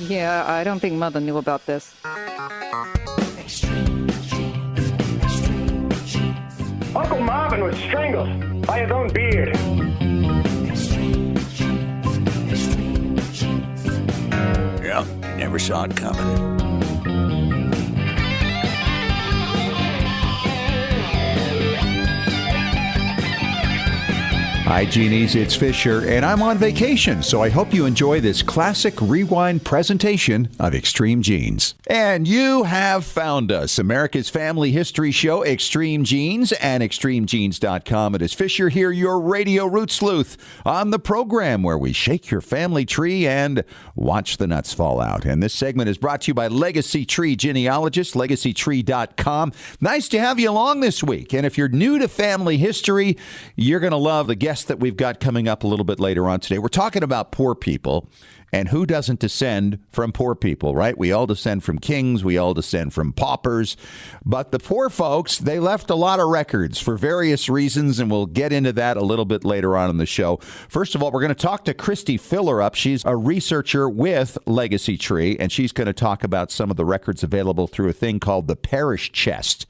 Yeah, I don't think Mother knew about this. Uncle Marvin was strangled by his own beard. Yeah, never saw it coming. Hi, Genies, it's Fisher, and I'm on vacation, so I hope you enjoy this classic rewind presentation of Extreme Genes. And you have found us, America's family history show, Extreme Genes, and ExtremeGenes.com. It is Fisher here, your radio root sleuth, on the program where we shake your family tree and watch the nuts fall out. And this segment is brought to you by Legacy Tree Genealogist, LegacyTree.com. Nice to have you along this week. And if you're new to family history, you're going to love the guest that we've got coming up a little bit later on today. We're talking about poor people, and who doesn't descend from poor people, right? We all descend from kings. We all descend from paupers. But the poor folks, they left a lot of records for various reasons, and we'll get into that a little bit later on in the show. First of all, we're going to talk to Christy Fillerup. She's a researcher with Legacy Tree, and she's going to talk about some of the records available through a thing called the Parish Chest,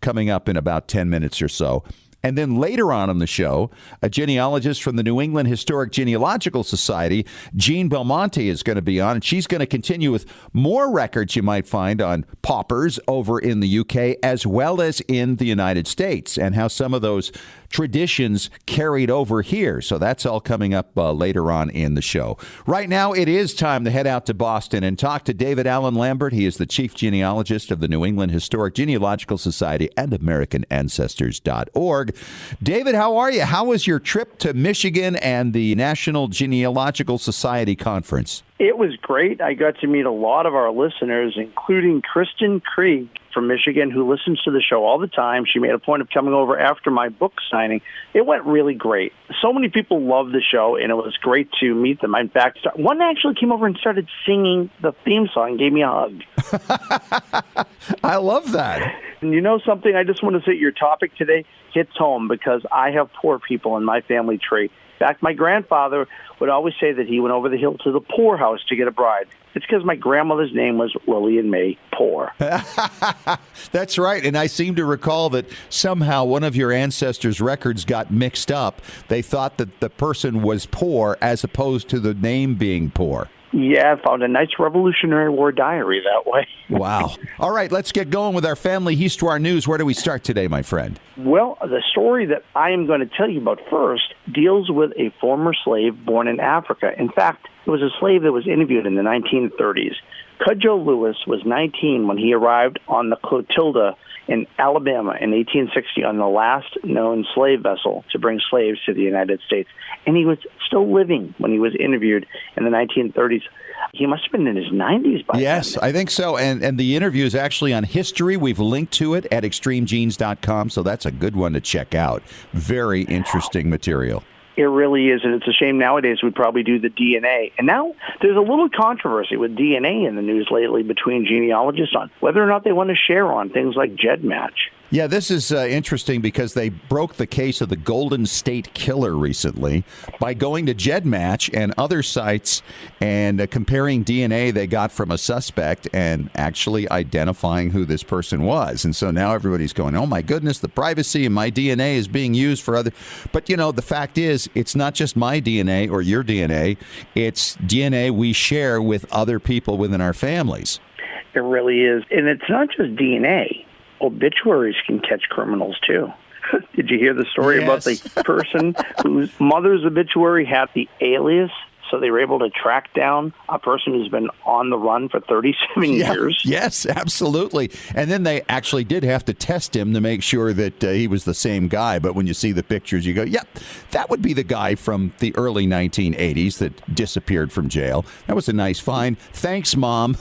coming up in about 10 minutes or so. And then later on the show, a genealogist from the New England Historic Genealogical Society, Jean Belmonte, is going to be on, and she's going to continue with more records you might find on paupers over in the UK as well as in the United States, and how some of those traditions carried over here. So that's all coming up later on in the show. Right now, it is time to head out to Boston and talk to David Allen Lambert. He is the chief genealogist of the New England Historic Genealogical Society and AmericanAncestors.org. David, how are you? How was your trip to Michigan and the National Genealogical Society conference? It was great. I got to meet a lot of our listeners, including Kristen Krieg from Michigan, who listens to the show all the time. She made a point of coming over after my book signing. It went really great. So many people love the show, and it was great to meet them. In fact, one actually came over and started singing the theme song, gave me a hug. I love that. And you know something? I just want to say your topic today hits home because I have poor people in my family tree. In fact, my grandfather would always say that he went over the hill to the poorhouse to get a bride. It's because my grandmother's name was Lillian May Poor. That's right. And I seem to recall that somehow one of your ancestors' records got mixed up. They thought that the person was poor as opposed to the name being poor. Yeah, I found a nice Revolutionary War diary that way. Wow. All right, let's get going with our Family Histoire news. Where do we start today, my friend? Well, the story that I am going to tell you about first deals with a former slave born in Africa. In fact, it was a slave that was interviewed in the 1930s. Cudjo Lewis was 19 when he arrived on the Clotilda in Alabama in 1860 on the last known slave vessel to bring slaves to the United States. And he was still living when he was interviewed in the 1930s. He must have been in his 90s by then. Yes, I think so. And the interview is actually on history. We've linked to it at extremegenes.com, so that's a good one to check out. Very interesting material. It really is, and it's a shame nowadays we'd probably do the DNA. And now there's a little controversy with DNA in the news lately between genealogists on whether or not they want to share on things like GEDmatch. Yeah, this is interesting because they broke the case of the Golden State Killer recently by going to GEDmatch and other sites and comparing DNA they got from a suspect and actually identifying who this person was. And so now everybody's going, oh my goodness, the privacy in my DNA is being used for other. But, you know, the fact is, it's not just my DNA or your DNA. It's DNA we share with other people within our families. It really is. And it's not just DNA. Obituaries can catch criminals, too. Did you hear the story about the person whose mother's obituary had the alias? So they were able to track down a person who's been on the run for 37 years. Yes, absolutely. And then they actually did have to test him to make sure that he was the same guy. But when you see the pictures, you go, yep, that would be the guy from the early 1980s that disappeared from jail. That was a nice find. Thanks, Mom.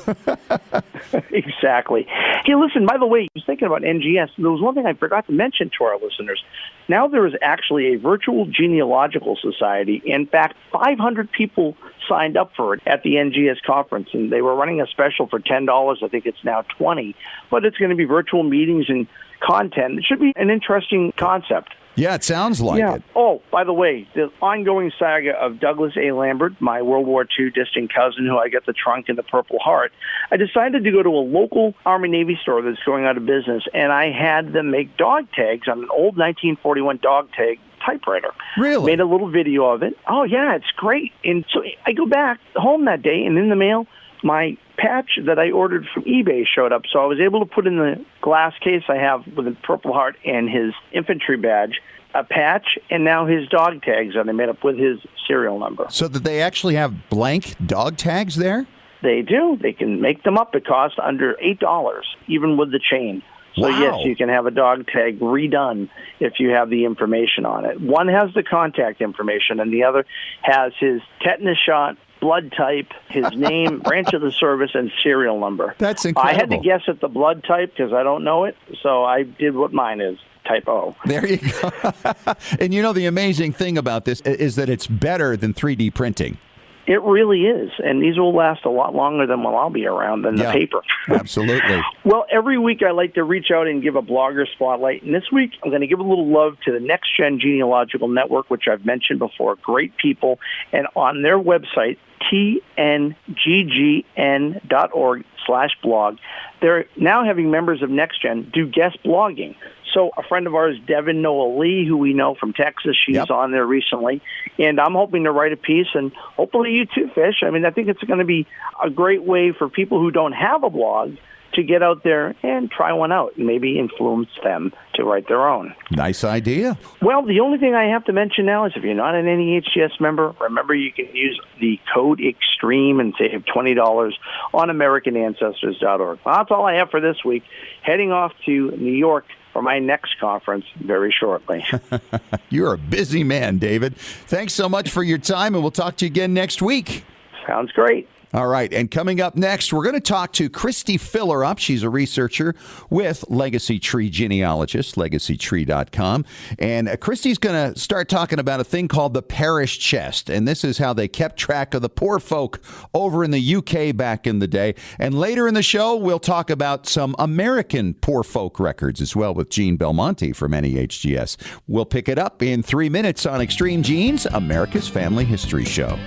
Exactly. Hey, listen, by the way, I was thinking about NGS. There was one thing I forgot to mention to our listeners. Now there is actually a virtual genealogical society. In fact, 500 people signed up for it at the NGS conference, and they were running a special for $10. I think it's now $20, but it's going to be virtual meetings and content. It should be an interesting concept. Yeah, it sounds like it. Oh, by the way, the ongoing saga of Douglas A. Lambert, my World War II distant cousin who I got the trunk and the Purple Heart, I decided to go to a local Army Navy store that's going out of business, and I had them make dog tags on an old 1941 dog tag typewriter. Really? Made a little video of it. Oh, yeah, it's great. And so I go back home that day, and in the mail, my patch that I ordered from eBay showed up. So I was able to put in the glass case I have with the Purple Heart and his infantry badge, a patch, and now his dog tags that I made up with his serial number. So that they actually have blank dog tags there? They do. They can make them up. It costs under $8, even with the chain. So, Wow. yes, you can have a dog tag redone if you have the information on it. One has the contact information, and the other has his tetanus shot, blood type, his name, branch of the service, and serial number. That's incredible. I had to guess at the blood type because I don't know it, so I did what mine is. Type O. There you go. And you know, the amazing thing about this is that it's better than 3D printing. It really is, and these will last a lot longer than I'll be around than the paper. Absolutely. Well, every week I like to reach out and give a blogger spotlight, and this week I'm going to give a little love to the Next Gen Genealogical Network, which I've mentioned before. Great people, and on their website, tnggn.org/blog, they're now having members of Next Gen do guest blogging. So a friend of ours, Devin Noah Lee, who we know from Texas, she's on there recently. And I'm hoping to write a piece, and hopefully you too, Fish. I mean, I think it's going to be a great way for people who don't have a blog to get out there and try one out and maybe influence them to write their own. Nice idea. Well, the only thing I have to mention now is if you're not an NEHGS member, remember you can use the code EXTREME and save $20 on AmericanAncestors.org. Well, that's all I have for this week. Heading off to New York for my next conference very shortly. You're a busy man, David. Thanks so much for your time, and we'll talk to you again next week. Sounds great. All right, and coming up next, we're going to talk to Christy Fillerup. She's a researcher with Legacy Tree Genealogist, legacytree.com. And Christy's going to start talking about a thing called the parish chest. And this is how they kept track of the poor folk over in the UK back in the day. And later in the show, we'll talk about some American poor folk records as well with Gene Belmonte from NEHGS. We'll pick it up in 3 minutes on Extreme Genes, America's Family History Show.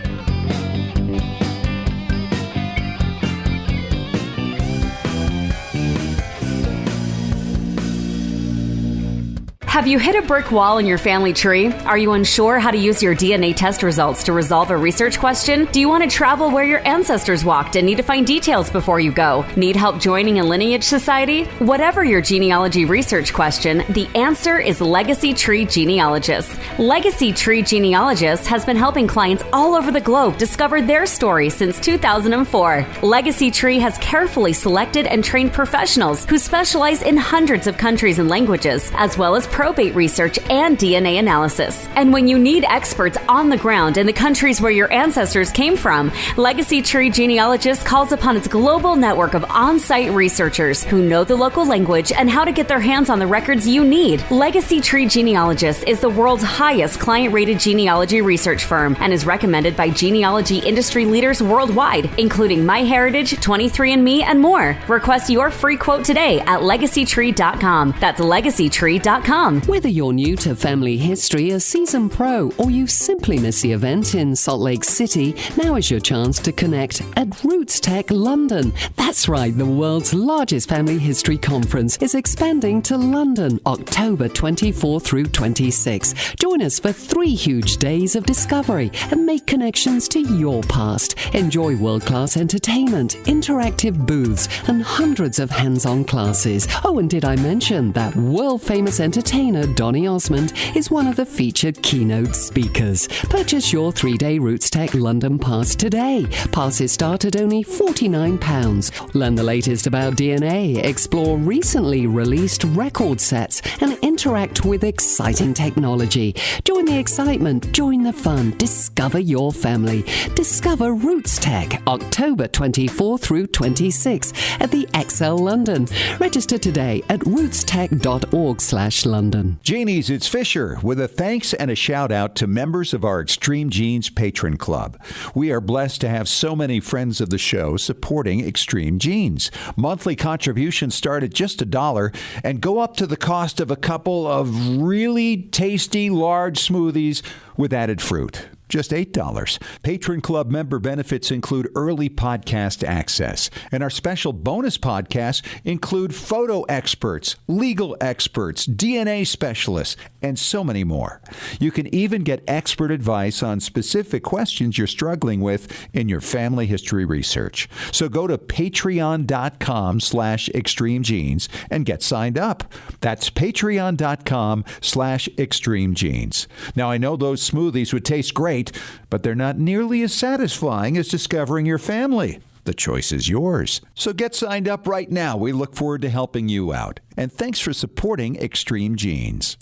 Have you hit a brick wall in your family tree? Are you unsure how to use your DNA test results to resolve a research question? Do you want to travel where your ancestors walked and need to find details before you go? Need help joining a lineage society? Whatever your genealogy research question, the answer is Legacy Tree Genealogist. Legacy Tree Genealogist has been helping clients all over the globe discover their story since 2004. Legacy Tree has carefully selected and trained professionals who specialize in hundreds of countries and languages, as well as probate research and DNA analysis. And when you need experts on the ground in the countries where your ancestors came from, Legacy Tree Genealogist calls upon its global network of on-site researchers who know the local language and how to get their hands on the records you need. Legacy Tree Genealogist is the world's highest client-rated genealogy research firm and is recommended by genealogy industry leaders worldwide, including MyHeritage, 23andMe, and more. Request your free quote today at legacytree.com. That's legacytree.com. Whether you're new to family history, a seasoned pro, or you simply miss the event in Salt Lake City, now is your chance to connect at Roots Tech London. That's right, the world's largest family history conference is expanding to London, October 24 through 26. Join us for 3 huge days of discovery and make connections to your past. Enjoy world-class entertainment, interactive booths, and hundreds of hands-on classes. Oh, and did I mention that world-famous entertainer Donny Osmond is one of the featured keynote speakers. Purchase your 3-day Roots Tech London pass today. Passes start at only £49. Learn the latest about DNA, explore recently released record sets, and interact with exciting technology. Join the excitement, join the fun, discover your family. Discover Roots Tech, October 24 through 26 at the XL London. Register today at rootstech.org/London. Genies, it's Fisher with a thanks and a shout out to members of our Extreme Genes Patron Club. We are blessed to have so many friends of the show supporting Extreme Genes. Monthly contributions start at just $1 and go up to the cost of a cup couple of really tasty large smoothies with added fruit. Just $8. Patron Club member benefits include early podcast access. And our special bonus podcasts include photo experts, legal experts, DNA specialists, and so many more. You can even get expert advice on specific questions you're struggling with in your family history research. So go to patreon.com/extremegenes and get signed up. That's patreon.com/extremegenes. Now, I know those smoothies would taste great, but they're not nearly as satisfying as discovering your family. The choice is yours. So get signed up right now. We look forward to helping you out. And thanks for supporting Extreme Genes.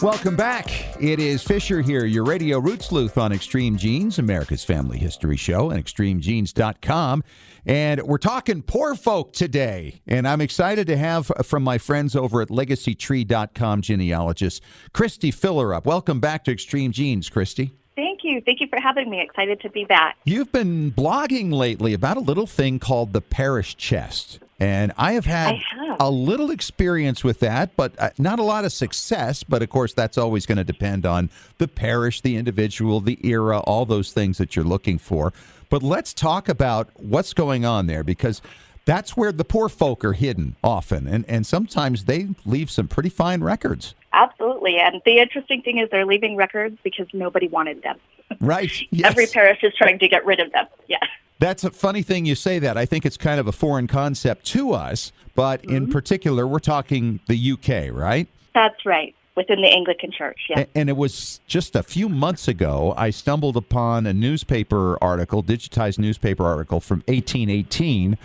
Welcome back. It is Fisher here, your radio root sleuth on Extreme Genes, America's family history show, and extremegenes.com. And we're talking poor folk today. And I'm excited to have from my friends over at legacytree.com genealogist, Christy Fillerup. Welcome back to Extreme Genes, Christy. Thank you. Thank you for having me. Excited to be back. You've been blogging lately about a little thing called the parish chest. And I have had a little experience with that, but not a lot of success. But, of course, that's always going to depend on the parish, the individual, the era, all those things that you're looking for. But let's talk about what's going on there, because that's where the poor folk are hidden often. And sometimes they leave some pretty fine records. Absolutely. And the interesting thing is they're leaving records because nobody wanted them. Right. Yes. Every parish is trying to get rid of them. Yeah. That's a funny thing you say that. I think it's kind of a foreign concept to us, but in particular, we're talking the UK, right? That's right. Within the Anglican Church, yeah. And it was just a few months ago, I stumbled upon a newspaper article, digitized newspaper article from 1818,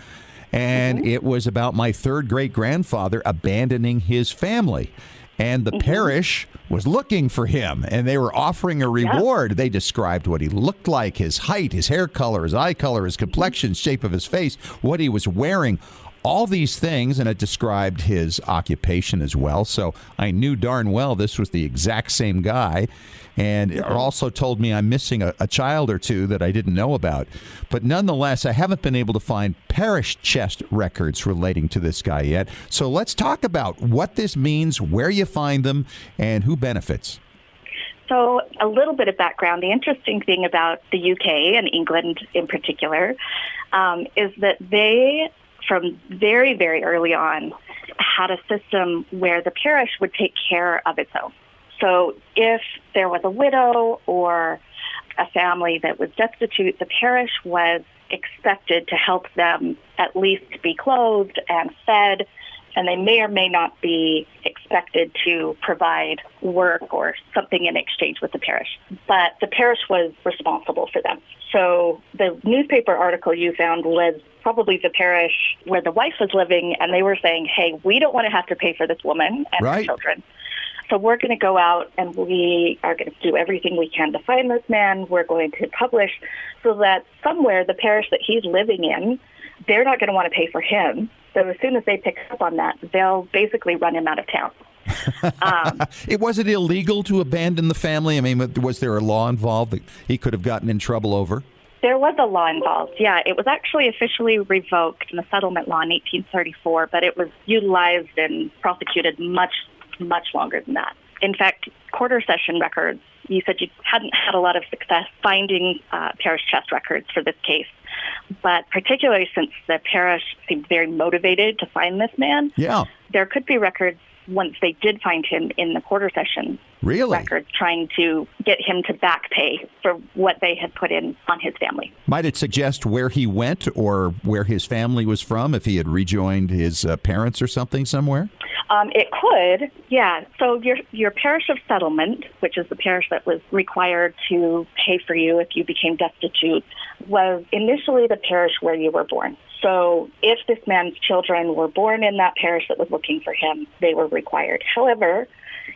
and it was about my third great-grandfather abandoning his family. And the parish was looking for him, and they were offering a reward. They described what he looked like, his height, his hair color, his eye color, his complexion, shape of his face, what he was wearing, all these things, and it described his occupation as well. So I knew darn well this was the exact same guy. And it also told me I'm missing a child or two that I didn't know about. But nonetheless, I haven't been able to find parish chest records relating to this guy yet. So let's talk about what this means, where you find them, and who benefits. So a little bit of background. The interesting thing about the UK and England in particular is that they, from very, very early on, had a system where the parish would take care of its own. So if there was a widow or a family that was destitute, the parish was expected to help them at least be clothed and fed, and they may or may not be expected to provide work or something in exchange with the parish. But the parish was responsible for them. So the newspaper article you found was probably the parish where the wife was living, and they were saying, hey, we don't want to have to pay for this woman and her children. So we're going to go out and we are going to do everything we can to find this man. We're going to publish so that somewhere the parish that he's living in, they're not going to want to pay for him. So as soon as they pick up on that, they'll basically run him out of town. Was it illegal to abandon the family? I mean, was there a law involved that he could have gotten in trouble over? There was a law involved, yeah. It was actually officially revoked in the settlement law in 1834, but it was utilized and prosecuted much longer than that. In fact, quarter session records, you said you hadn't had a lot of success finding parish chest records for this case, but particularly since the parish seemed very motivated to find this man, there could be records once they did find him in the quarter session records, trying to get him to back pay for what they had put in on his family. Might it suggest where he went or where his family was from, if he had rejoined his parents or something somewhere? It could, yeah. So your parish of settlement, which is the parish that was required to pay for you if you became destitute, was initially the parish where you were born. So if this man's children were born in that parish that was looking for him, they were required. However,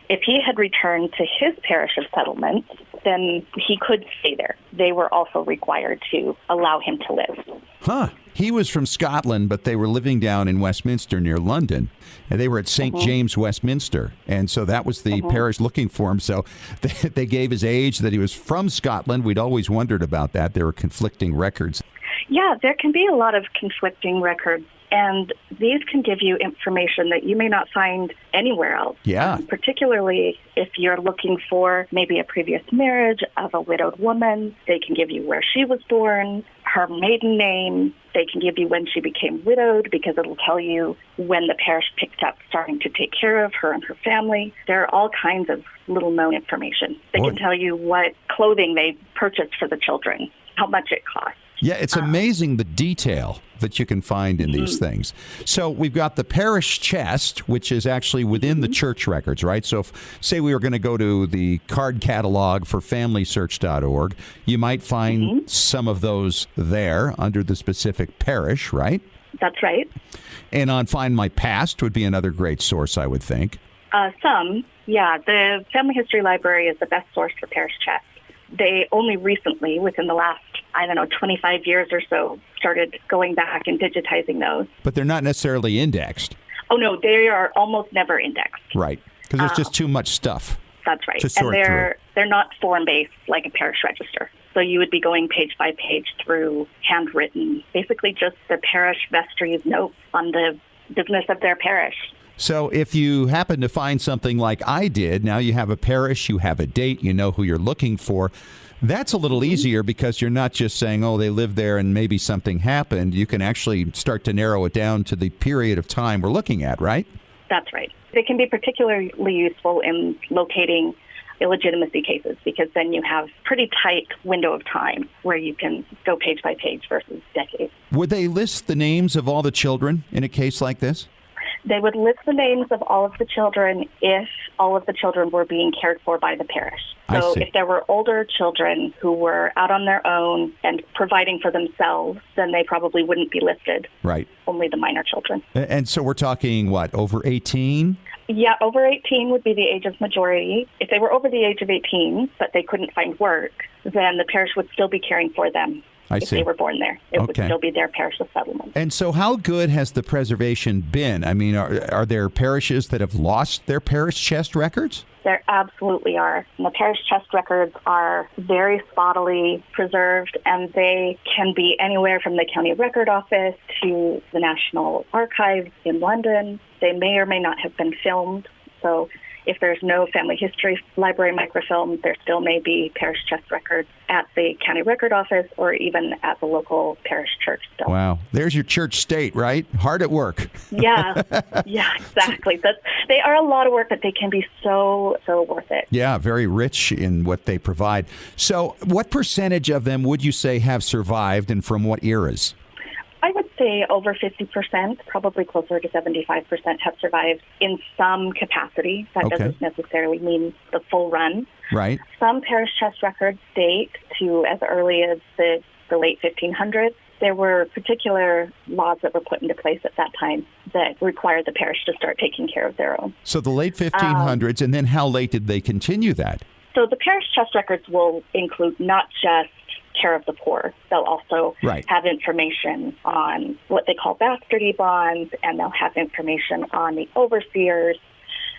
if he had returned to his parish of settlement, then he could stay there. They were also required to allow him to live. Huh. He was from Scotland, but they were living down in Westminster near London. And they were at St. James, Westminster. And so that was the parish looking for him. So they gave his age, that he was from Scotland. We'd always wondered about that. There were conflicting records. Yeah, there can be a lot of conflicting records. And these can give you information that you may not find anywhere else. Yeah. Particularly if you're looking for maybe a previous marriage of a widowed woman. They can give you where she was born, her maiden name. They can give you when she became widowed, because it'll tell you when the parish picked up starting to take care of her and her family. There are all kinds of little known information. They can tell you what clothing they purchased for the children, how much it cost. Yeah, it's amazing the detail that you can find in these things. So we've got the parish chest, which is actually within the church records, right? So if, say we were going to go to the card catalog for FamilySearch.org, you might find some of those there under the specific parish, right? That's right. And on Find My Past would be another great source, I would think. Yeah. The Family History Library is the best source for parish chest. They only recently, within the last, 25 years or so, started going back and digitizing those. But they're not necessarily indexed. Oh, no, they are almost never indexed. Right, because there's just too much stuff. That's right. To sort and through. They're not form-based like a parish register. So you would be going page by page through handwritten, basically just the parish vestry's notes on the business of their parish. So if you happen to find something like I did, now you have a parish, you have a date, you know who you're looking for. That's a little easier because you're not just saying, oh, they lived there and maybe something happened. You can actually start to narrow it down to the period of time we're looking at, right? That's right. They can be particularly useful in locating illegitimacy cases, because then you have pretty tight window of time where you can go page by page versus decades. Would they list the names of all the children in a case like this? They would list the names of all of the children if all of the children were being cared for by the parish. So if there were older children who were out on their own and providing for themselves, then they probably wouldn't be listed. Right. Only the minor children. And so we're talking, what, over 18? Yeah, over 18 would be the age of majority. If they were over the age of 18, but they couldn't find work, then the parish would still be caring for them. If they were born there, it would still be their parish of settlement. And so how good has the preservation been? I mean, are there parishes that have lost their parish chest records? There absolutely are. And the parish chest records are very spottily preserved, and they can be anywhere from the county record office to the National Archives in London. They may or may not have been filmed. So if there's no family history library microfilm, there still may be parish chest records at the county record office or even at the local parish church still. Wow. There's your church state, right? Hard at work. Yeah, exactly. They are a lot of work, but they can be so worth it. Yeah, very rich in what they provide. So what percentage of them would you say have survived, and from what eras? I would say over 50%, probably closer to 75% have survived in some capacity. That doesn't necessarily mean the full run. Right. Some parish chest records date to as early as the late 1500s. There were particular laws that were put into place at that time that required the parish to start taking care of their own. So the late 1500s, and then how late did they continue that? So the parish chest records will include not just care of the poor. They'll also have information on what they call bastardy bonds, and they'll have information on the overseers,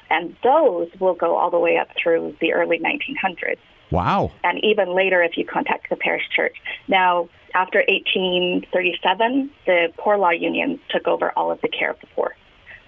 and those will go all the way up through the early 1900s. Wow. And even later if you contact the parish church. Now, after 1837, the poor law unions took over all of the care of the poor.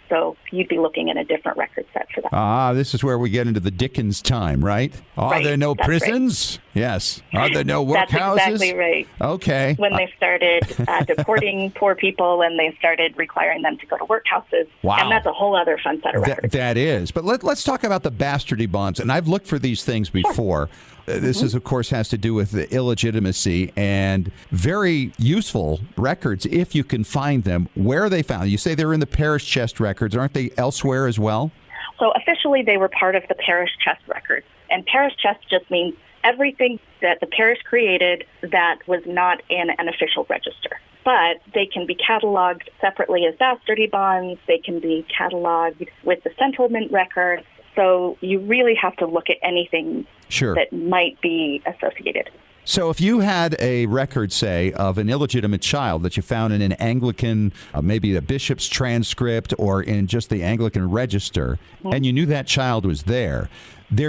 So you'd be looking at a different record set for that. Ah, this is where we get into the Dickens time, right? Are there no prisons? Right. Yes. Are there no workhouses? That's exactly right. Okay. When they started deporting poor people and they started requiring them to go to workhouses. Wow. And that's a whole other fun set of records. That is. But let's talk about the bastardy bonds. And I've looked for these things before. Sure. This is, of course, has to do with the illegitimacy, and very useful records if you can find them. Where are they found? You say they're in the parish chest records. Aren't they elsewhere as well? So officially they were part of the parish chest records. And parish chest just means everything that the parish created that was not in an official register. But they can be cataloged separately as bastardy bonds. They can be cataloged with the settlement records. So you really have to look at anything that might be associated. So if you had a record, say, of an illegitimate child that you found in an Anglican, maybe a bishop's transcript or in just the Anglican register, and you knew that child was there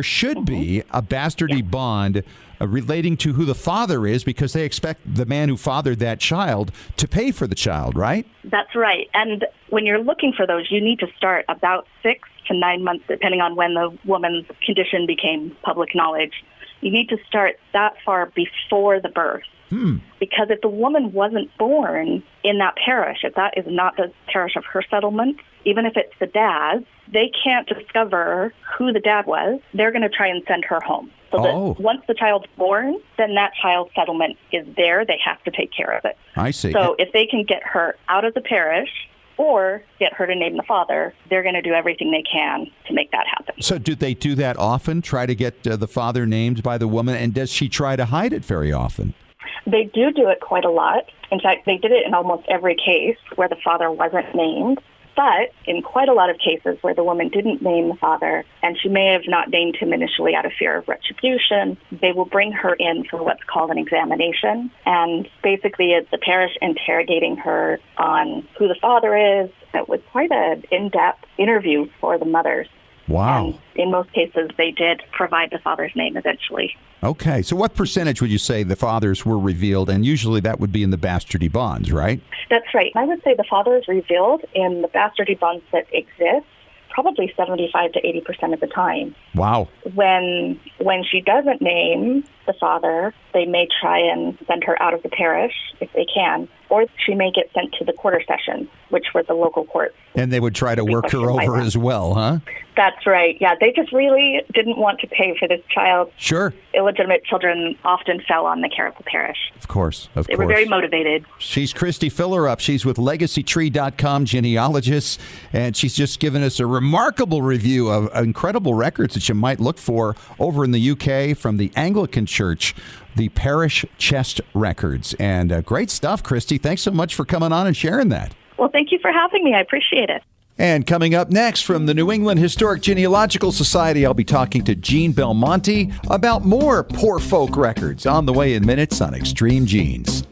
should be a bastardy bond relating to who the father is, because they expect the man who fathered that child to pay for the child, right? That's right. And when you're looking for those, you need to start about 6 to 9 months, depending on when the woman's condition became public knowledge. You need to start that far before the birth. Because if the woman wasn't born in that parish, if that is not the parish of her settlement, even if it's the dad's, they can't discover who the dad was. They're going to try and send her home. So that once the child's born, then that child's settlement is there. They have to take care of it. I see. So if they can get her out of the parish or get her to name the father, they're going to do everything they can to make that happen. So do they do that often, try to get the father named by the woman? And does she try to hide it very often? They do it quite a lot. In fact, they did it in almost every case where the father wasn't named. But in quite a lot of cases where the woman didn't name the father, and she may have not named him initially out of fear of retribution, they will bring her in for what's called an examination. And basically it's the parish interrogating her on who the father is. It was quite an in-depth interview for the mothers. Wow. And in most cases, they did provide the father's name eventually. Okay. So what percentage would you say the fathers were revealed? And usually that would be in the bastardy bonds, right? That's right. I would say the father is revealed in the bastardy bonds that exist probably 75 to 80% of the time. Wow. When she doesn't name the father, they may try and send her out of the parish if they can, or she may get sent to the quarter sessions, which were the local courts. And they would try to work her over as well, huh? That's right. Yeah, they just really didn't want to pay for this child. Sure. Illegitimate children often fell on the care of the parish. Of course. They were very motivated. She's Christy Fillerup. She's with LegacyTree.com genealogists, and she's just given us a remarkable review of incredible records that you might look for over in the UK from the Anglican Church, the parish chest records. And great stuff, Christy. Thanks so much for coming on and sharing that. Well, thank you for having me. I appreciate it. And coming up next from the New England Historic Genealogical Society, I'll be talking to Jean Belmonte about more poor folk records on the way in minutes on Extreme Genes.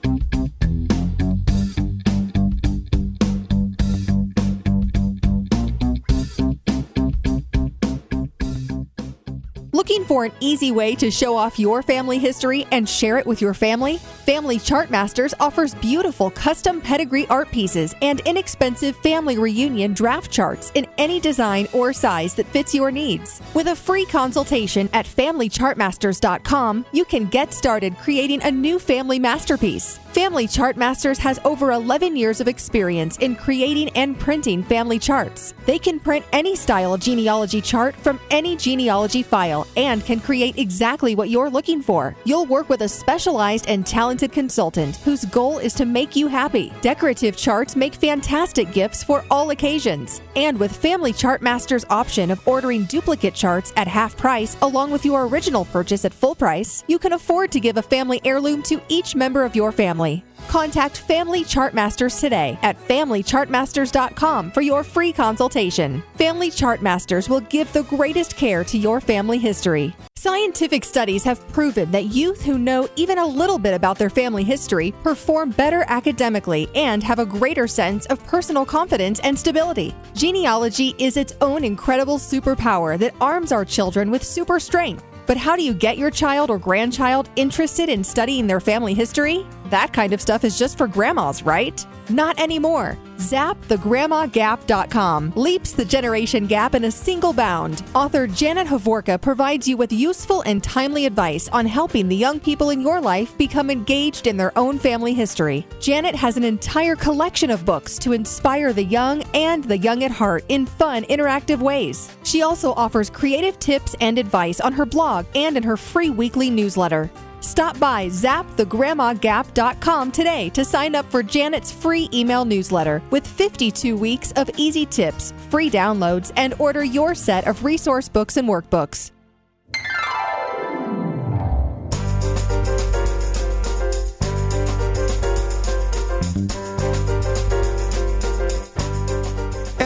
Looking for an easy way to show off your family history and share it with your family? Family Chartmasters offers beautiful custom pedigree art pieces and inexpensive family reunion draft charts in any design or size that fits your needs. With a free consultation at FamilyChartmasters.com, you can get started creating a new family masterpiece. Family Chartmasters has over 11 years of experience in creating and printing family charts. They can print any style genealogy chart from any genealogy file and can create exactly what you're looking for. You'll work with a specialized and talented consultant whose goal is to make you happy. Decorative charts make fantastic gifts for all occasions. And with Family Chartmasters' option of ordering duplicate charts at half price along with your original purchase at full price, you can afford to give a family heirloom to each member of your family. Contact Family Chartmasters today at FamilyChartmasters.com for your free consultation. Family Chartmasters will give the greatest care to your family history. Scientific studies have proven that youth who know even a little bit about their family history perform better academically and have a greater sense of personal confidence and stability. Genealogy is its own incredible superpower that arms our children with super strength. But how do you get your child or grandchild interested in studying their family history? That kind of stuff is just for grandmas, right? Not anymore. ZapTheGrandmaGap.com leaps the generation gap in a single bound. Author Janet Havorka provides you with useful and timely advice on helping the young people in your life become engaged in their own family history. Janet has an entire collection of books to inspire the young and the young at heart in fun, interactive ways. She also offers creative tips and advice on her blog and in her free weekly newsletter. Stop by ZapTheGrandmaGap.com today to sign up for Janet's free email newsletter with 52 weeks of easy tips, free downloads, and order your set of resource books and workbooks.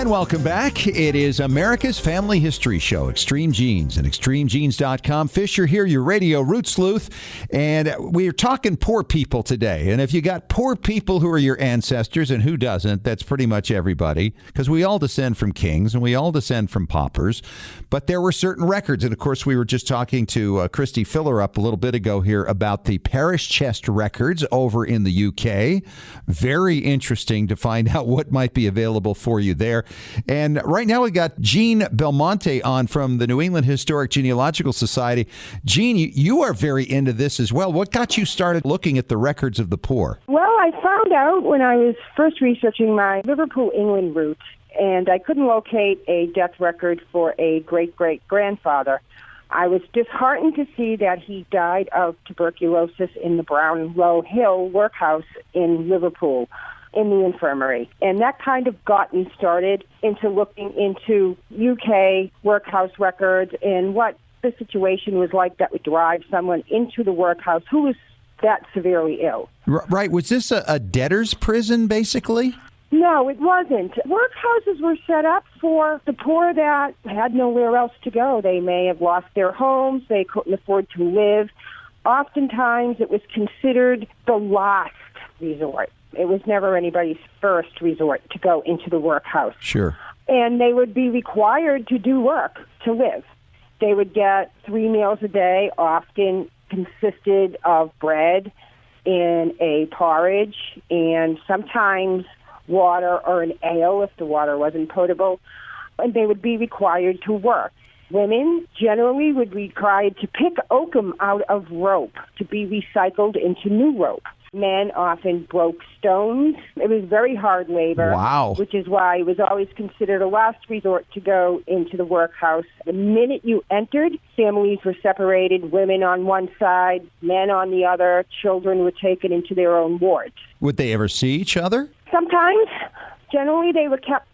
And welcome back. It is America's Family History Show, Extreme Genes and extremegenes.com. Fisher here, your radio root sleuth. And we're talking poor people today. And if you got poor people who are your ancestors, and who doesn't, that's pretty much everybody, because we all descend from kings and we all descend from paupers. But there were certain records. And of course, we were just talking to Christy Fillerup a little bit ago here about the parish chest records over in the UK. Very interesting to find out what might be available for you there. And right now we got Jean Belmonte on from the New England Historic Genealogical Society. Jean, you are very into this as well. What got you started looking at the records of the poor? Well, I found out when I was first researching my Liverpool, England roots, and I couldn't locate a death record for a great-great-grandfather. I was disheartened to see that he died of tuberculosis in the Brownlow Hill workhouse in Liverpool, in the infirmary. And that kind of got me started into looking into UK workhouse records and what the situation was like that would drive someone into the workhouse who was that severely ill. Right. Was this a debtor's prison, basically? No, it wasn't. Workhouses were set up for the poor that had nowhere else to go. They may have lost their homes. They couldn't afford to live. Oftentimes, it was considered the last resort. It was never anybody's first resort to go into the workhouse. Sure. And they would be required to do work to live. They would get 3 meals a day, often consisted of bread and a porridge, and sometimes water or an ale if the water wasn't potable. And they would be required to work. Women generally would be required to pick oakum out of rope to be recycled into new rope. Men often broke stones. It was very hard labor. Wow. Which is why it was always considered a last resort to go into the workhouse. The minute you entered, families were separated, women on one side, men on the other. Children were taken into their own wards. Would they ever see each other? Sometimes. Generally, they were kept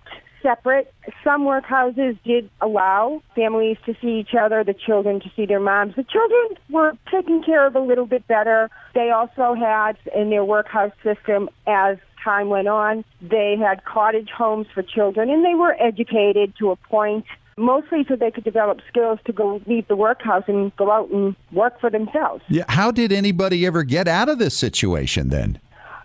separate. Some workhouses did allow families to see each other, the children to see their moms. The children were taken care of a little bit better. They also had, in their workhouse system, as time went on, they had cottage homes for children, and they were educated to a point, mostly so they could develop skills to go leave the workhouse and go out and work for themselves. Yeah. How did anybody ever get out of this situation then?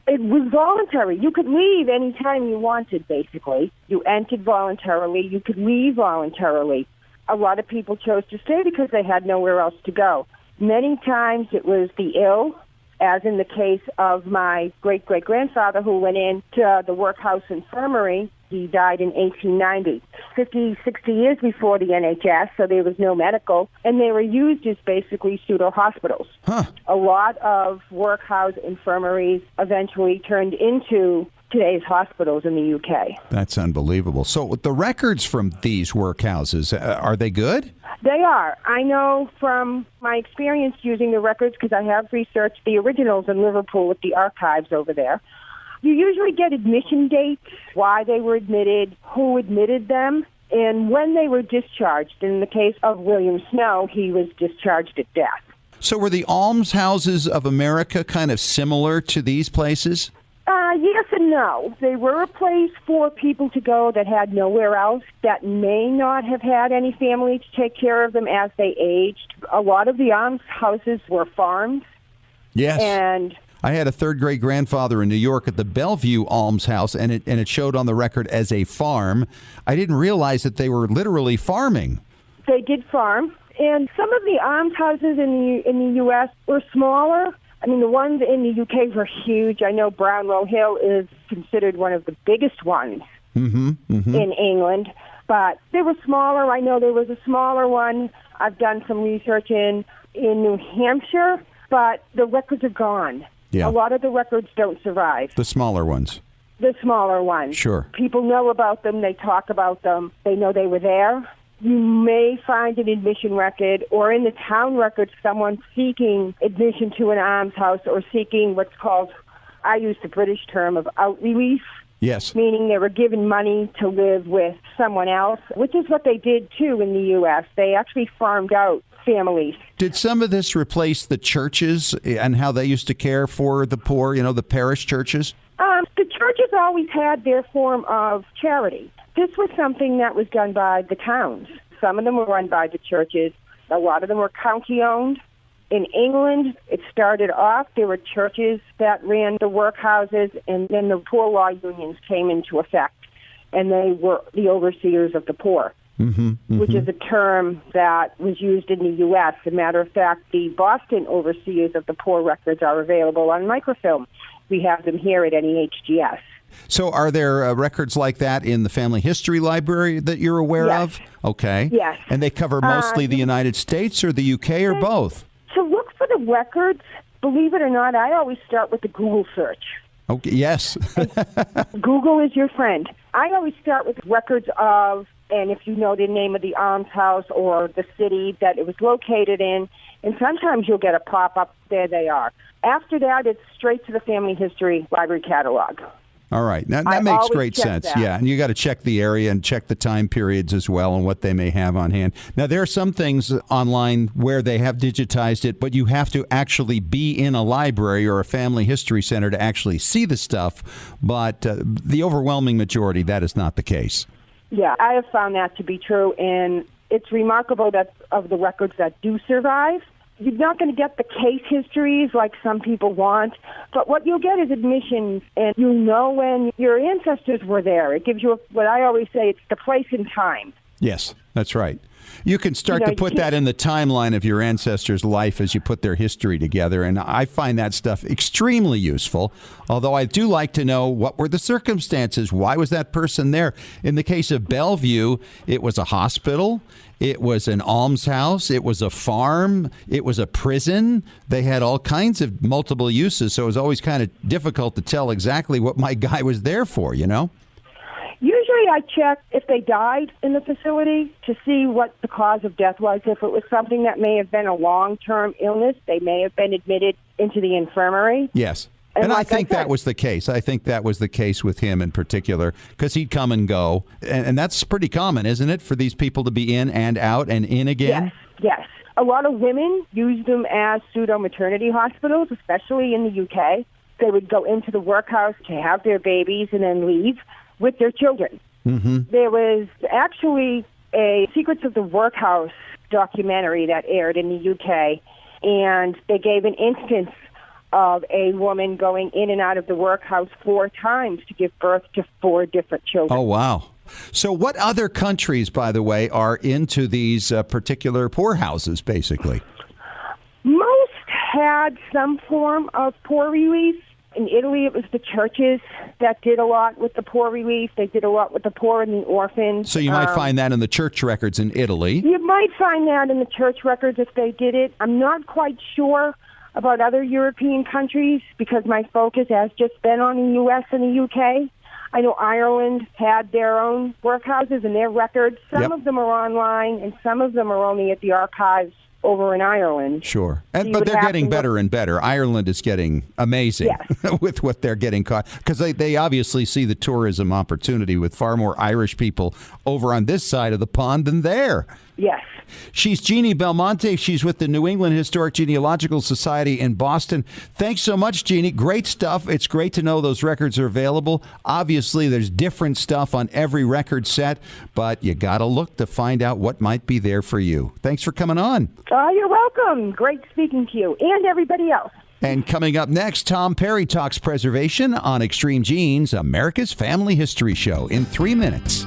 It was voluntary. You could leave any time you wanted, basically. You entered voluntarily. You could leave voluntarily. A lot of people chose to stay because they had nowhere else to go. Many times it was the ill, as in the case of my great-great-grandfather who went into the workhouse infirmary. He died in 1890, 50, 60 years before the NHS, so there was no medical, and they were used as basically pseudo-hospitals. Huh. A lot of workhouse infirmaries eventually turned into today's hospitals in the UK. That's unbelievable. So the records from these workhouses, are they good? They are. I know from my experience using the records, because I have researched the originals in Liverpool with the archives over there. You usually get admission dates, why they were admitted, who admitted them, and when they were discharged. In the case of William Snow, he was discharged at death. So were the almshouses of America kind of similar to these places? Yes and no. They were a place for people to go that had nowhere else, that may not have had any family to take care of them as they aged. A lot of the almshouses were farms. Yes. And I had a third-grade grandfather in New York at the Bellevue Almshouse, and it showed on the record as a farm. I didn't realize that they were literally farming. They did farm, and some of the almshouses in the U.S. were smaller. I mean, the ones in the UK were huge. I know Brownlow Hill is considered one of the biggest ones in England, but they were smaller. I know there was a smaller one I've done some research in New Hampshire, but the records are gone. Yeah. A lot of the records don't survive. The smaller ones. The smaller ones. Sure. People know about them. They talk about them. They know they were there. You may find an admission record, or in the town records, someone seeking admission to an almshouse or seeking what's called, I use the British term of out relief. Yes. Meaning they were given money to live with someone else, which is what they did, too, in the U.S. They actually farmed out families. Did some of this replace the churches and how they used to care for the poor, the parish churches? The churches always had their form of charity. This was something that was done by the towns. Some of them were run by the churches. A lot of them were county-owned. In England, it started off, there were churches that ran the workhouses, and then the poor law unions came into effect, and they were the overseers of the poor, which is a term that was used in the U.S. As a matter of fact, the Boston overseers of the poor records are available on microfilm. We have them here at NEHGS. So are there records like that in the Family History Library that you're aware of? Okay. Yes. And they cover mostly the United States or the U.K. or both? To look for the records, believe it or not, I always start with the Google search. Okay, yes. Google is your friend. I always start with records of, and if you know the name of the almshouse or the city that it was located in, and sometimes you'll get a pop-up, there they are. After that, it's straight to the Family History Library catalog. All right. Now, that makes great sense. That. Yeah, and you got to check the area and check the time periods as well and what they may have on hand. Now, there are some things online where they have digitized it, but you have to actually be in a library or a family history center to actually see the stuff. But the overwhelming majority, that is not the case. Yeah, I have found that to be true, and it's remarkable that of the records that do survive, you're not going to get the case histories like some people want, but what you'll get is admissions, and you know when your ancestors were there. It gives you what I always say, it's the place and time. Yes, that's right. You can start to put that in the timeline of your ancestors' life as you put their history together, and I find that stuff extremely useful, although I do like to know what were the circumstances. Why was that person there? In the case of Bellevue, it was a hospital. It was an almshouse. It was a farm. It was a prison. They had all kinds of multiple uses, so it was always kind of difficult to tell exactly what my guy was there for, you know? Usually I check if they died in the facility to see what the cause of death was. If it was something that may have been a long-term illness, they may have been admitted into the infirmary. Yes. And I think that was the case. I think that was the case with him in particular, because he'd come and go. And that's pretty common, isn't it, for these people to be in and out and in again? Yes. A lot of women use them as pseudo-maternity hospitals, especially in the UK. They would go into the workhouse to have their babies and then leave with their children. There was actually a Secrets of the Workhouse documentary that aired in the UK, and they gave an instance of a woman going in and out of the workhouse 4 times to give birth to 4 different children. Oh, wow. So what other countries, by the way, are into these particular poorhouses, basically? Most had some form of poor relief. In Italy, it was the churches that did a lot with the poor relief. They did a lot with the poor and the orphans. So you might find that in the church records in Italy. You might find that in the church records if they did it. I'm not quite sure about other European countries because my focus has just been on the U.S. and the U.K. I know Ireland had their own workhouses and their records. Some of them are online, and some of them are only at the archives over in Ireland. Sure. But they're getting better and better. Ireland is getting amazing with what they're getting caught, because they obviously see the tourism opportunity with far more Irish people over on this side of the pond than there. Yes. She's Jeannie Belmonte. She's with the New England Historic Genealogical Society in Boston. Thanks so much, Jeannie. Great stuff. It's great to know those records are available. Obviously, there's different stuff on every record set, but you got to look to find out what might be there for you. Thanks for coming on. You're welcome. Great speaking to you and everybody else. And coming up next, Tom Perry talks preservation on Extreme Genes, America's Family History Show, in 3 minutes.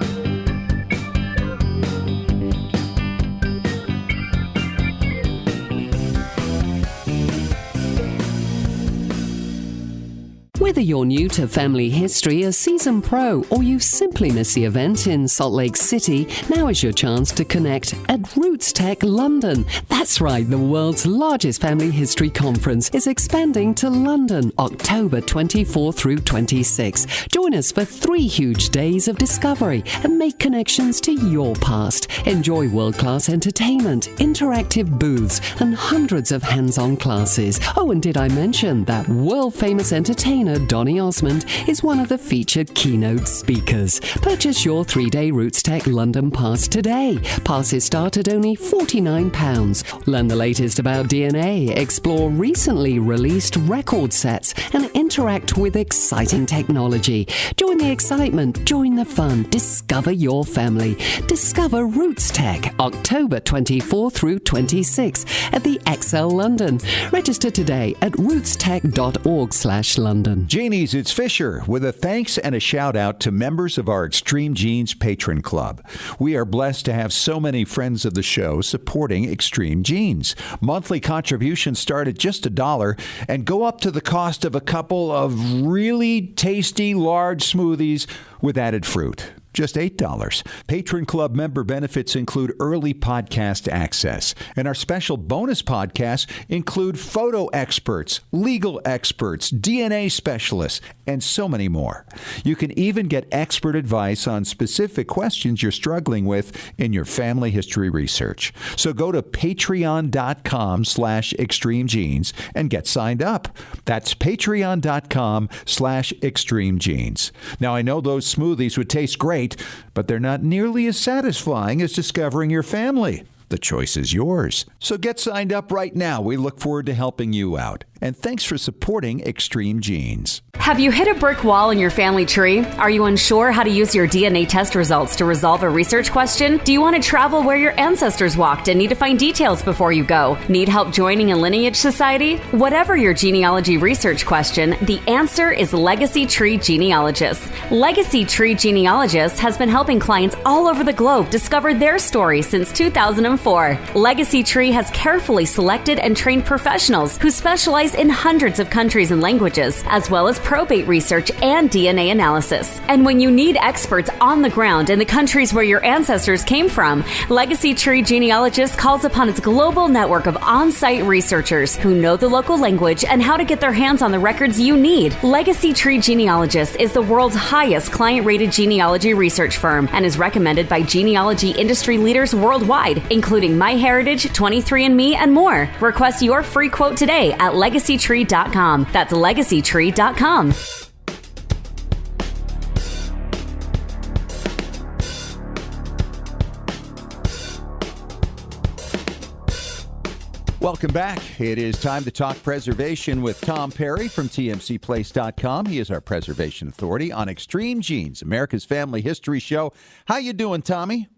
Whether you're new to family history, a seasoned pro, or you simply miss the event in Salt Lake City, now is your chance to connect at Roots Tech London. That's right, the world's largest family history conference is expanding to London, October 24 through 26. Join us for 3 huge days of discovery and make connections to your past. Enjoy world-class entertainment, interactive booths, and hundreds of hands-on classes. Oh, and did I mention that world-famous entertainer Governor Donny Osmond is one of the featured keynote speakers. Purchase your 3-day Roots Tech London pass today. Passes start at only £49. Learn the latest about DNA, explore recently released record sets, and interact with exciting technology. Join the excitement, join the fun, discover your family. Discover Roots Tech, October 24 through 26 at the XL London. Register today at rootstech.org/London. Jeannie's, it's Fisher with a thanks and a shout out to members of our Extreme Genes Patron Club. We are blessed to have so many friends of the show supporting Extreme Genes. Monthly contributions start at just $1 and go up to the cost of a couple of really tasty large smoothies with added fruit. Just $8. Patron Club member benefits include early podcast access, and our special bonus podcasts include photo experts, legal experts, DNA specialists, and so many more. You can even get expert advice on specific questions you're struggling with in your family history research. So go to patreon.com/extremegenes and get signed up. That's patreon.com/extremegenes. Now, I know those smoothies would taste great, but they're not nearly as satisfying as discovering your family. The choice is yours. So get signed up right now. We look forward to helping you out. And thanks for supporting Extreme Genes. Have you hit a brick wall in your family tree? Are you unsure how to use your DNA test results to resolve a research question? Do you want to travel where your ancestors walked and need to find details before you go? Need help joining a lineage society? Whatever your genealogy research question, the answer is Legacy Tree Genealogist. Legacy Tree Genealogist has been helping clients all over the globe discover their story since 2004. Legacy Tree has carefully selected and trained professionals who specialize in hundreds of countries and languages, as well as probate research and DNA analysis. And when you need experts on the ground in the countries where your ancestors came from, Legacy Tree Genealogist calls upon its global network of on-site researchers who know the local language and how to get their hands on the records you need. Legacy Tree Genealogist is the world's highest client-rated genealogy research firm and is recommended by genealogy industry leaders worldwide, including MyHeritage, 23andMe, and more. Request your free quote today at legacytree.com. That's legacytree.com. Welcome back. It is time to talk preservation with Tom Perry from tmcplace.com. He is our preservation authority on Extreme Genes, America's Family History Show. How you doing, Tommy?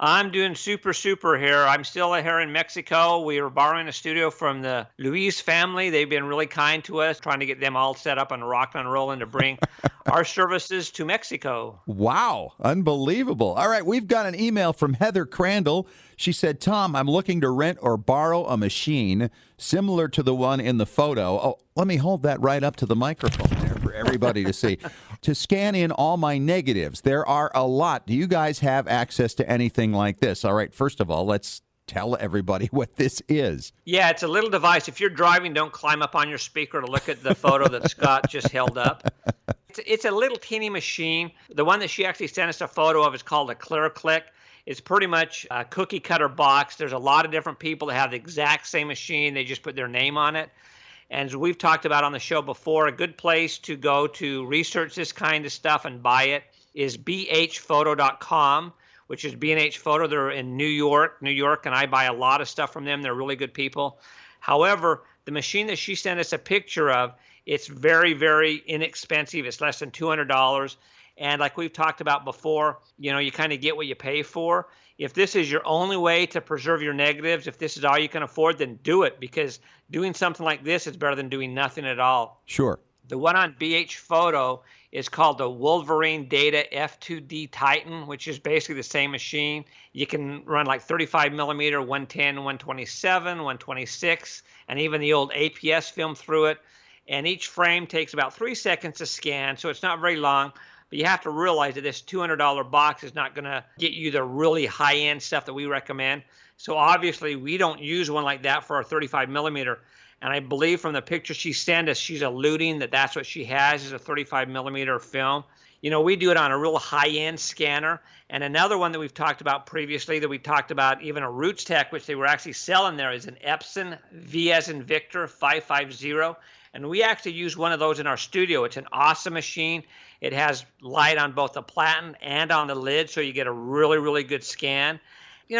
I'm doing super here. I'm still here in Mexico. We are borrowing a studio from the Lewis family. They've been really kind to us, trying to get them all set up and rocking and rolling to bring our services to Mexico. Wow, unbelievable. All right, we've got an email from Heather Crandall. She said, Tom, I'm looking to rent or borrow a machine similar to the one in the photo. Oh, let me hold that right up to the microphone there for everybody to see. To scan in all my negatives. There are a lot. Do you guys have access to anything like this? All right, first of all, let's tell everybody what this is. Yeah, it's a little device. If you're driving, don't climb up on your speaker to look at the photo that Scott just held up. It's a little teeny machine. The one that she actually sent us a photo of is called a ClearClick. It's pretty much a cookie cutter box. There's a lot of different people that have the exact same machine. They just put their name on it. And as we've talked about on the show before, a good place to go to research this kind of stuff and buy it is bhphoto.com, which is B&H Photo. They're in New York, and I buy a lot of stuff from them. They're really good people. However, the machine that she sent us a picture of, it's very, very inexpensive. It's less than $200. And like we've talked about before, you kind of get what you pay for. If this is your only way to preserve your negatives, if this is all you can afford, then do it, because doing something like this is better than doing nothing at all. Sure. The one on BH Photo is called the Wolverine Data F2D Titan, which is basically the same machine. You can run like 35 millimeter, 110, 127, 126, and even the old APS film through it. And each frame takes about 3 seconds to scan, so it's not very long. But you have to realize that this $200 box is not going to get you the really high-end stuff that we recommend. So obviously, we don't use one like that for our 35 millimeter. And I believe from the picture she sent us, she's alluding that that's what she has, is a 35 millimeter film. We do it on a real high-end scanner. And another one that we've talked about previously, that we talked about, even a Roots Tech, which they were actually selling there, is an Epson V as in Victor 550. And we actually use one of those in our studio. It's an awesome machine. It has light on both the platen and on the lid, so you get a really, really good scan.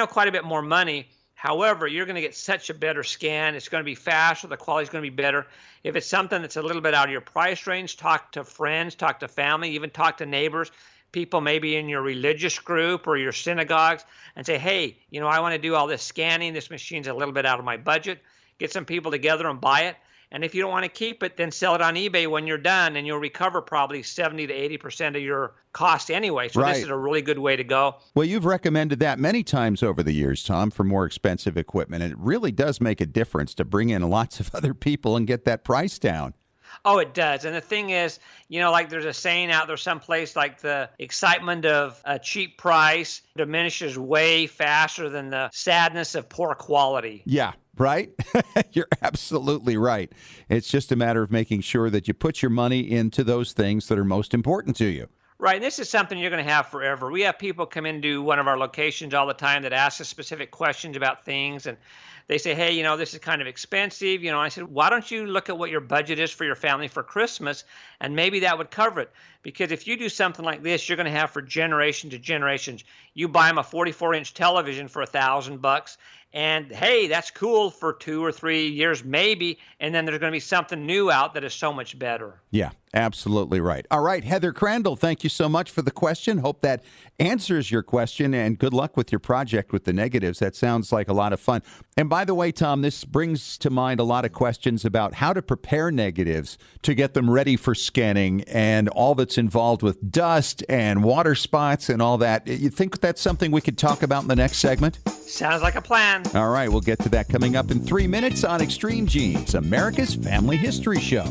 Quite a bit more money. However, you're going to get such a better scan. It's going to be faster. The quality is going to be better. If it's something that's a little bit out of your price range, talk to friends, talk to family, even talk to neighbors, people maybe in your religious group or your synagogues, and say, hey, I want to do all this scanning. This machine's a little bit out of my budget. Get some people together and buy it. And if you don't want to keep it, then sell it on eBay when you're done, and you'll recover probably 70 to 80% of your cost anyway. So This is a really good way to go. Well, you've recommended that many times over the years, Tom, for more expensive equipment. And it really does make a difference to bring in lots of other people and get that price down. Oh, it does. And the thing is, like there's a saying out there someplace, like the excitement of a cheap price diminishes way faster than the sadness of poor quality. Yeah. Right? You're absolutely right. It's just a matter of making sure that you put your money into those things that are most important to you. Right. And this is something you're going to have forever. We have people come into one of our locations all the time that ask us specific questions about things. And they say, hey, this is kind of expensive. I said, why don't you look at what your budget is for your family for Christmas? And maybe that would cover it. Because if you do something like this, you're going to have for generation to generations. You buy them a 44-inch television for $1,000. And hey, that's cool for 2 or 3 years, maybe. And then there's going to be something new out that is so much better. Yeah, absolutely right. All right, Heather Crandall, thank you so much for the question. Hope that answers your question, and good luck with your project with the negatives. That sounds like a lot of fun. And by the way, Tom, this brings to mind a lot of questions about how to prepare negatives to get them ready for scanning and all that's involved with dust and water spots and all that. You think that's something we could talk about in the next segment? Sounds like a plan. All right, we'll get to that coming up in 3 minutes on Extreme Genes, America's Family History Show.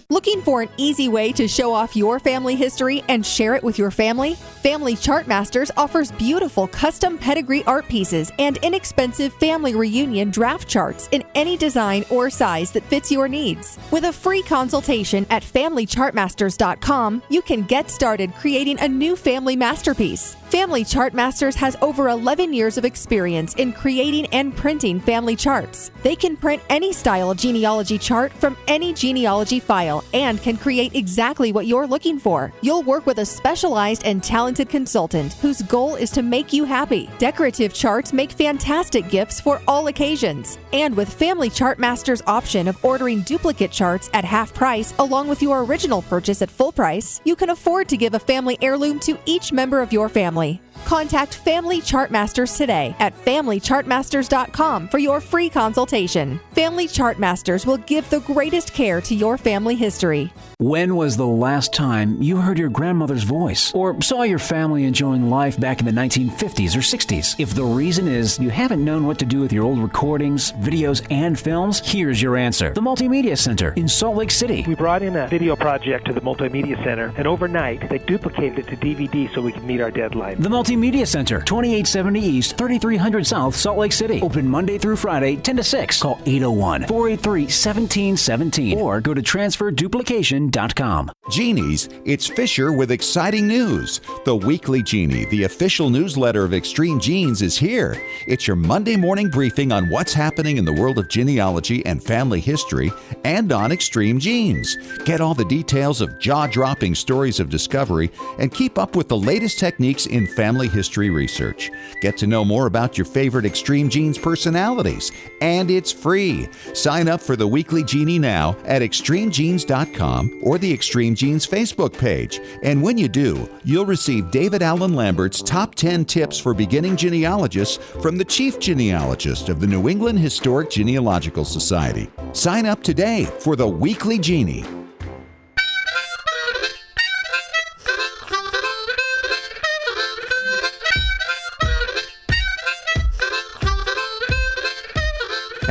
Looking for an easy way to show off your family history and share it with your family? Family Chartmasters offers beautiful custom pedigree art pieces and inexpensive family reunion draft charts in any design or size that fits your needs. With a free consultation at FamilyChartmasters.com, you can get started creating a new family masterpiece. Family Chartmasters has over 11 years of experience in creating and printing family charts. They can print any style genealogy chart from any genealogy file and can create exactly what you're looking for. You'll work with a specialized and talented consultant whose goal is to make you happy. Decorative charts make fantastic gifts for all occasions. And with Family Chartmasters' option of ordering duplicate charts at half price along with your original purchase at full price, you can afford to give a family heirloom to each member of your family. Contact Family Chartmasters today at FamilyChartmasters.com for your free consultation. Family Chartmasters will give the greatest care to your family history. When was the last time you heard your grandmother's voice or saw your family enjoying life back in the 1950s or 60s? If the reason is you haven't known what to do with your old recordings, videos, and films, here's your answer. The Multimedia Center in Salt Lake City. We brought in a video project to the Multimedia Center, and overnight they duplicated it to DVD so we could meet our deadline. The Multimedia Center, 2870 East, 3300 South, Salt Lake City. Open Monday through Friday, 10 to 6. Call 801-483-1717 or go to transferduplication.com. Genies, it's Fisher with exciting news. The Weekly Genie, the official newsletter of Extreme Genes, is here. It's your Monday morning briefing on what's happening in the world of genealogy and family history and on Extreme Genes. Get all the details of jaw-dropping stories of discovery and keep up with the latest techniques in family history research. Get to know more about your favorite Extreme Genes personalities. And it's free. Sign up for the Weekly Genie now at extremegenes.com or the Extreme Genes Facebook page. And when you do, you'll receive David Allen Lambert's top 10 tips for beginning genealogists from the chief genealogist of the New England Historic Genealogical Society. Sign up today for the Weekly Genie.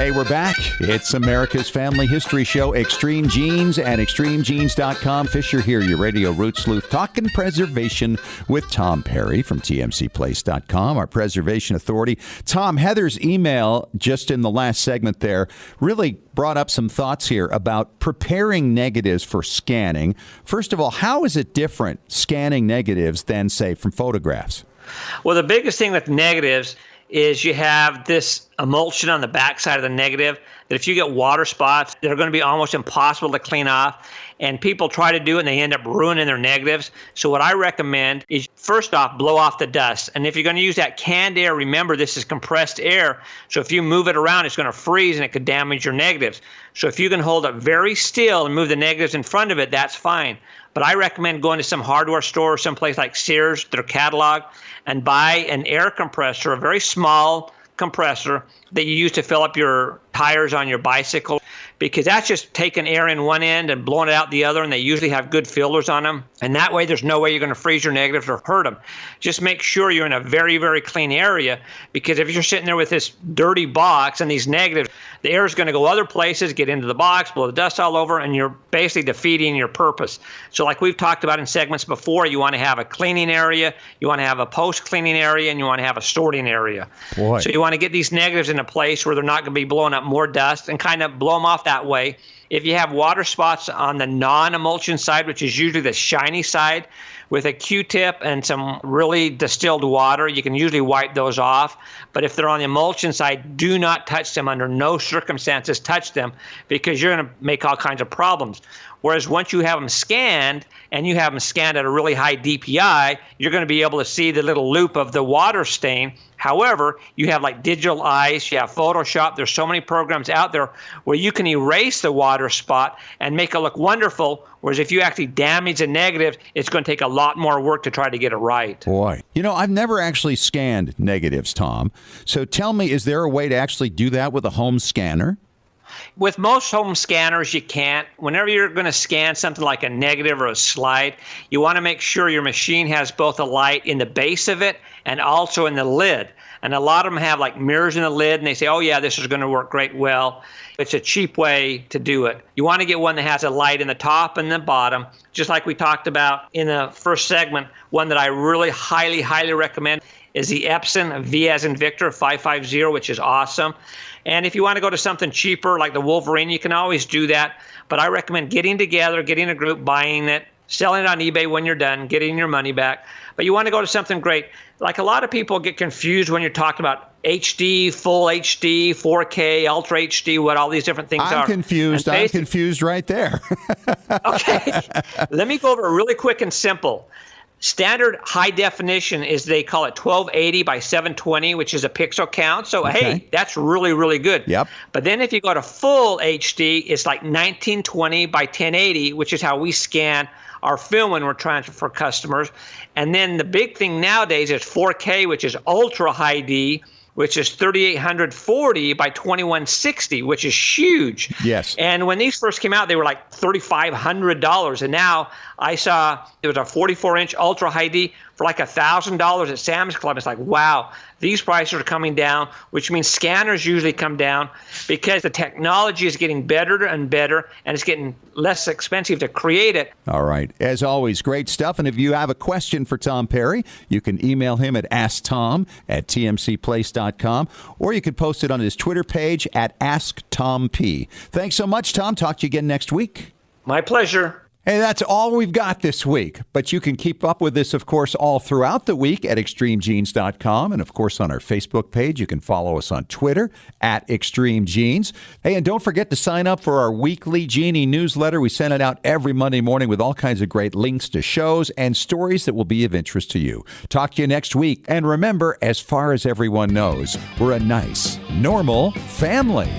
Hey, we're back. It's America's Family History Show, Extreme Genes and ExtremeGenes.com. Fisher here, your radio root sleuth, talking preservation with Tom Perry from TMCPlace.com, our preservation authority. Tom, Heather's email just in the last segment there really brought up some thoughts here about preparing negatives for scanning. First of all, how is it different scanning negatives than, say, from photographs? Well, the biggest thing with negatives is you have this emulsion on the backside of the negative that if you get water spots, they're going to be almost impossible to clean off. And people try to do it and they end up ruining their negatives. So what I recommend is, first off, blow off the dust. And if you're going to use that canned air, remember this is compressed air. So if you move it around, it's going to freeze and it could damage your negatives. So if you can hold it very still and move the negatives in front of it, that's fine. But I recommend going to some hardware store or someplace like Sears, their catalog, and buy an air compressor, a very small compressor that you use to fill up your tires on your bicycle, because that's just taking air in one end and blowing it out the other, and they usually have good fillers on them. And that way there's no way you're going to freeze your negatives or hurt them. Just make sure you're in a very, very clean area, because if you're sitting there with this dirty box and these negatives, the air is going to go other places, get into the box, blow the dust all over, and you're basically defeating your purpose. So like we've talked about in segments before, you want to have a cleaning area, you want to have a post-cleaning area, and you want to have a sorting area. Boy. So you want to get these negatives in a place where they're not going to be blowing up more dust and kind of blow them off that way. If you have water spots on the non-emulsion side, which is usually the shiny side, with a Q-tip and some really distilled water, you can usually wipe those off. But if they're on the emulsion side, do not touch them. Under no circumstances touch them, because you're going to make all kinds of problems. Whereas once you have them scanned, and you have them scanned at a really high DPI, you're going to be able to see the little loop of the water stain. However, you have like digital ice, you have Photoshop. There's so many programs out there where you can erase the water spot and make it look wonderful. Whereas if you actually damage a negative, it's going to take a lot more work to try to get it right. Boy. You know, I've never actually scanned negatives, Tom. So tell me, is there a way to actually do that with a home scanner? With most home scanners, you can't. Whenever you're going to scan something like a negative or a slide, you want to make sure your machine has both a light in the base of it and also in the lid. And a lot of them have like mirrors in the lid, and they say, oh yeah, this is going to work great well. It's a cheap way to do it. You want to get one that has a light in the top and the bottom, just like we talked about in the first segment. One that I really highly, highly recommend is the Epson V as in Victor 550, which is awesome. And if you want to go to something cheaper like the Wolverine, you can always do that. But I recommend getting together, getting a group, buying it, selling it on eBay when you're done, getting your money back. But you want to go to something great. Like a lot of people get confused when you're talking about HD, full HD, 4K, Ultra HD, what all these different things are. I'm confused right there. Okay. Let me go over it really quick and simple. Standard high definition is, they call it 1280 by 720, which is a pixel count. So, hey, that's really, really good. Yep. But then if you go to full HD, it's like 1920 by 1080, which is how we scan our film when we're trying for customers. And then the big thing nowadays is 4K, which is ultra high D, which is 3840 by 2160, which is huge. Yes. And when these first came out, they were like $3,500. And now I saw there was a 44-inch ultra high D for like $1,000 at Sam's Club. It's like, wow, these prices are coming down, which means scanners usually come down because the technology is getting better and better, and it's getting less expensive to create it. All right. As always, great stuff. And if you have a question for Tom Perry, you can email him at asktom@tmcplace.com, or you can post it on his Twitter page at AskTomP. Thanks so much, Tom. Talk to you again next week. My pleasure. Hey, that's all we've got this week. But you can keep up with this, of course, all throughout the week at ExtremeGenes.com. And, of course, on our Facebook page. You can follow us on Twitter at ExtremeGenes. Hey, and don't forget to sign up for our weekly Genie newsletter. We send it out every Monday morning with all kinds of great links to shows and stories that will be of interest to you. Talk to you next week. And remember, as far as everyone knows, we're a nice, normal family.